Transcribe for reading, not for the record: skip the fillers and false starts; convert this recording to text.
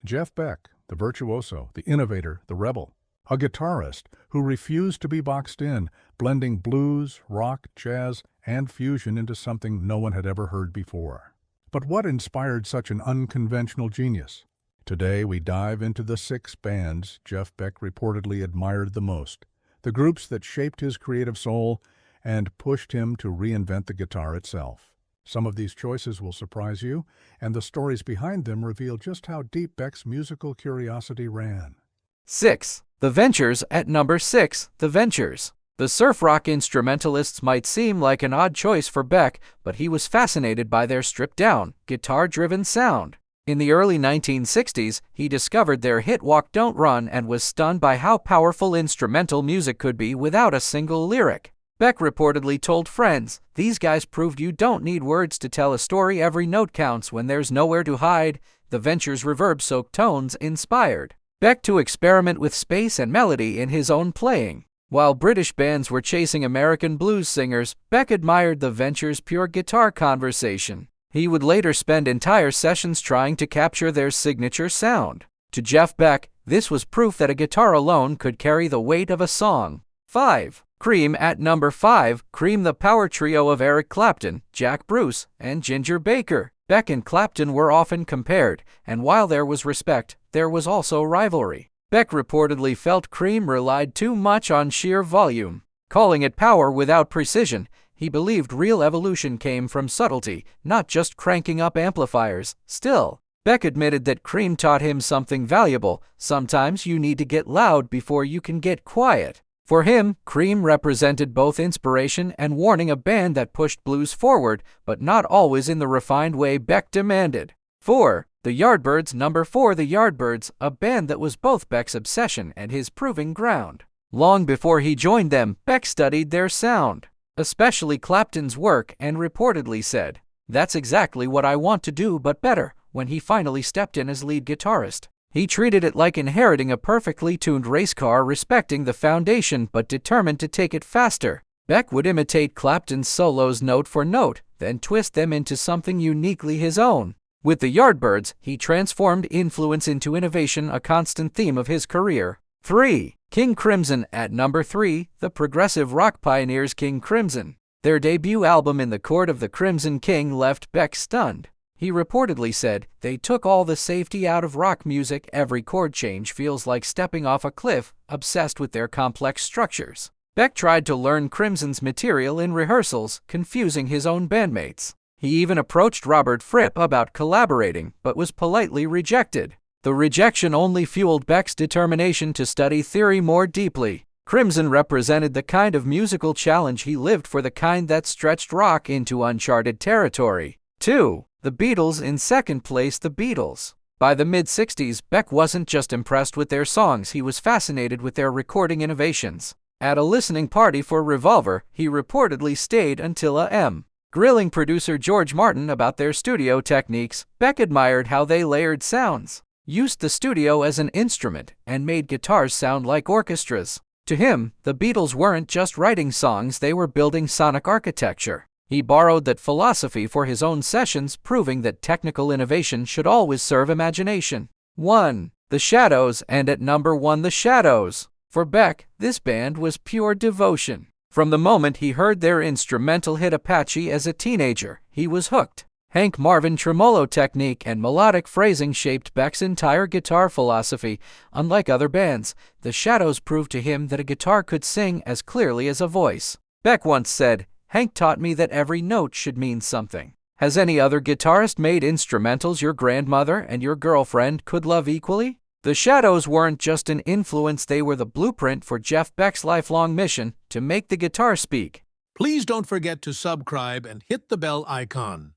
Jeff Beck, the virtuoso, the innovator, the rebel. A guitarist who refused to be boxed in, blending blues, rock, jazz, and fusion into something no one had ever heard before. But what inspired such an unconventional genius? Today we dive into the 6 bands Jeff Beck reportedly admired the most, the groups that shaped his creative soul and pushed him to reinvent the guitar itself. Some of these choices will surprise you, and the stories behind them reveal just how deep Beck's musical curiosity ran. 6. The Ventures. At number 6, The Ventures. The surf rock instrumentalists might seem like an odd choice for Beck, but he was fascinated by their stripped-down, guitar-driven sound. In the early 1960s, he discovered their hit Walk Don't Run and was stunned by how powerful instrumental music could be without a single lyric. Beck reportedly told friends, "These guys proved you don't need words to tell a story. Every note counts when there's nowhere to hide." The Ventures' reverb-soaked tones inspired Beck to experiment with space and melody in his own playing. While British bands were chasing American blues singers, Beck admired the Ventures' pure guitar conversation. He would later spend entire sessions trying to capture their signature sound. To Jeff Beck, this was proof that a guitar alone could carry the weight of a song. 5. Cream. At number 5, Cream, the power trio of Eric Clapton, Jack Bruce, and Ginger Baker. Beck and Clapton were often compared, and while there was respect, there was also rivalry. Beck reportedly felt Cream relied too much on sheer volume, calling it power without precision. He believed real evolution came from subtlety, not just cranking up amplifiers. Still, Beck admitted that Cream taught him something valuable. Sometimes you need to get loud before you can get quiet. For him, Cream represented both inspiration and warning, a band that pushed blues forward, but not always in the refined way Beck demanded. 4. The Yardbirds. Number 4, The Yardbirds, a band that was both Beck's obsession and his proving ground. Long before he joined them, Beck studied their sound, especially Clapton's work, and reportedly said, "That's exactly what I want to do, but better." When he finally stepped in as lead guitarist, he treated it like inheriting a perfectly tuned race car, respecting the foundation but determined to take it faster. Beck would imitate Clapton's solos note for note, then twist them into something uniquely his own. With the Yardbirds, he transformed influence into innovation, a constant theme of his career. 3. King Crimson. At number 3, the progressive rock pioneers King Crimson. Their debut album In the Court of the Crimson King left Beck stunned. He reportedly said, "They took all the safety out of rock music. Every chord change feels like stepping off a cliff." Obsessed with their complex structures, Beck tried to learn Crimson's material in rehearsals, confusing his own bandmates. He even approached Robert Fripp about collaborating, but was politely rejected. The rejection only fueled Beck's determination to study theory more deeply. Crimson represented the kind of musical challenge he lived for, the kind that stretched rock into uncharted territory. 2. The Beatles. In second place, The Beatles. By the mid-60s, Beck wasn't just impressed with their songs, he was fascinated with their recording innovations. At a listening party for Revolver, he reportedly stayed until a.m. Grilling producer George Martin about their studio techniques. Beck admired how they layered sounds, used the studio as an instrument, and made guitars sound like orchestras. To him, the Beatles weren't just writing songs, they were building sonic architecture. He borrowed that philosophy for his own sessions, proving that technical innovation should always serve imagination. 1. The Shadows. And at number 1, The Shadows. For Beck, this band was pure devotion. From the moment he heard their instrumental hit Apache as a teenager, he was hooked. Hank Marvin tremolo technique and melodic phrasing shaped Beck's entire guitar philosophy. Unlike other bands, The Shadows proved to him that a guitar could sing as clearly as a voice. Beck once said, "Hank taught me that every note should mean something." Has any other guitarist made instrumentals your grandmother and your girlfriend could love equally? The Shadows weren't just an influence, they were the blueprint for Jeff Beck's lifelong mission to make the guitar speak. Please don't forget to subscribe and hit the bell icon.